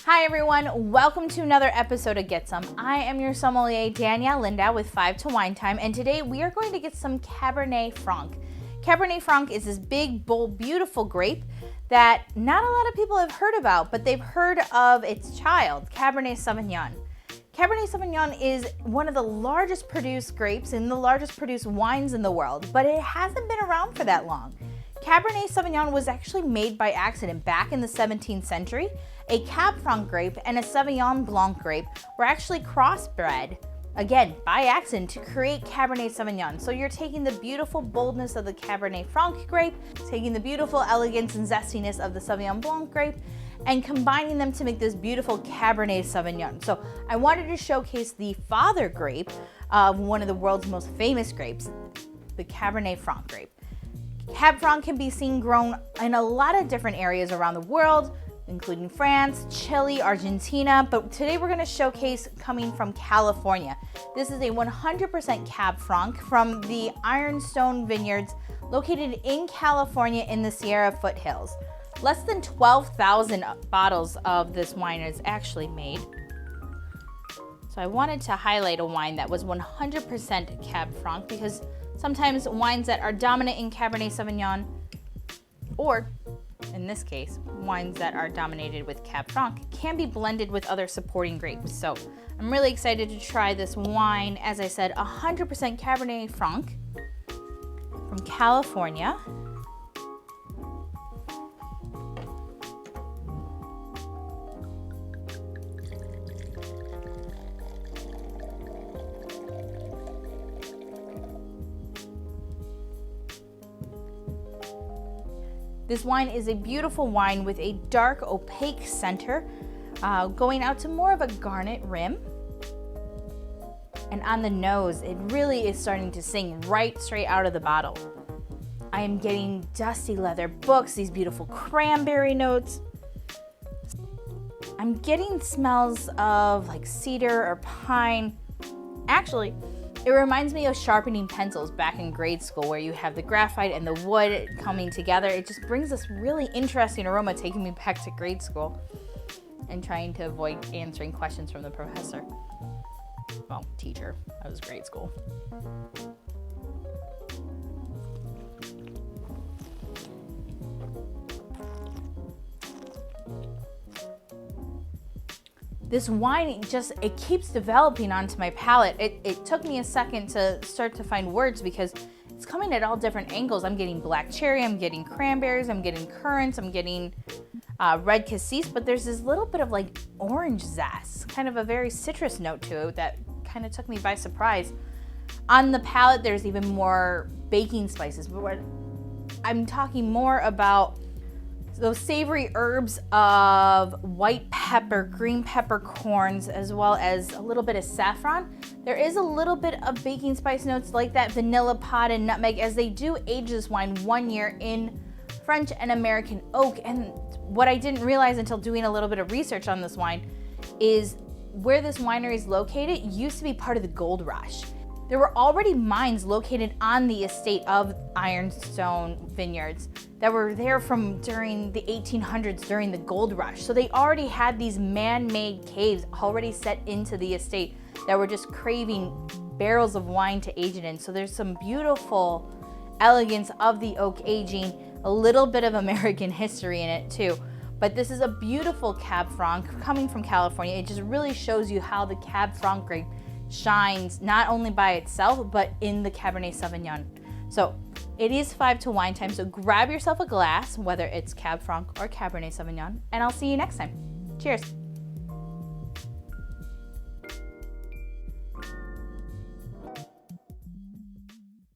Hi everyone, welcome to another episode of Get Some. I am your sommelier, Danielle Linda with 5 to Wine Time, and today we are going to get some Cabernet Franc. Cabernet Franc is this big, bold, beautiful grape that not a lot of people have heard about, but they've heard of its child, Cabernet Sauvignon. Cabernet Sauvignon is one of the largest produced grapes and the largest produced wines in the world, but it hasn't been around for that long. Cabernet Sauvignon was actually made by accident back in the 17th century. A Cab Franc grape and a Sauvignon Blanc grape were actually crossbred, again, by accident to create Cabernet Sauvignon. So you're taking the beautiful boldness of the Cabernet Franc grape, taking the beautiful elegance and zestiness of the Sauvignon Blanc grape, and combining them to make this beautiful Cabernet Sauvignon. So I wanted to showcase the father grape of one of the world's most famous grapes, the Cabernet Franc grape. Cab Franc can be seen grown in a lot of different areas around the world, including France, Chile, Argentina, but today we're going to showcase coming from California. This is a 100% Cab Franc from the Ironstone Vineyards located in California in the Sierra foothills. Less than 12,000 bottles of this wine is actually made. So I wanted to highlight a wine that was 100% Cab Franc because sometimes wines that are dominant in Cabernet Sauvignon, or in this case, wines that are dominated with Cab Franc, can be blended with other supporting grapes. So I'm really excited to try this wine. As I said, 100% Cabernet Franc from California. This wine is a beautiful wine with a dark, opaque center, going out to more of a garnet rim. And on the nose, it really is starting to sing right straight out of the bottle. I am getting dusty leather books, these beautiful cranberry notes. I'm getting smells of like cedar or pine. Actually, it reminds me of sharpening pencils back in grade school where you have the graphite and the wood coming together. It just brings this really interesting aroma, taking me back to grade school and trying to avoid answering questions from the professor. Well, teacher. That was grade school. This wine it keeps developing onto my palate. It took me a second to start to find words because it's coming at all different angles. I'm getting black cherry, I'm getting cranberries, I'm getting currants, I'm getting red cassis, but there's this little bit of like orange zest, kind of a very citrus note to it that kind of took me by surprise. On the palate, there's even more baking spices, but what I'm talking more about those savory herbs of white pepper, green peppercorns, as well as a little bit of saffron. There is a little bit of baking spice notes like that vanilla pod and nutmeg, as they do age this wine 1 year in French and American oak. And what I didn't realize until doing a little bit of research on this wine is where this winery is located used to be part of the gold rush. There were already mines located on the estate of Ironstone Vineyards that were there from during the 1800s, during the gold rush. So they already had these man-made caves already set into the estate that were just craving barrels of wine to age it in. So there's some beautiful elegance of the oak aging, a little bit of American history in it too. But this is a beautiful Cab Franc coming from California. It just really shows you how the Cab Franc grape shines not only by itself, but in the Cabernet Sauvignon. So it is 5 to Wine Time, so grab yourself a glass, whether it's Cab Franc or Cabernet Sauvignon, and I'll see you next time. Cheers.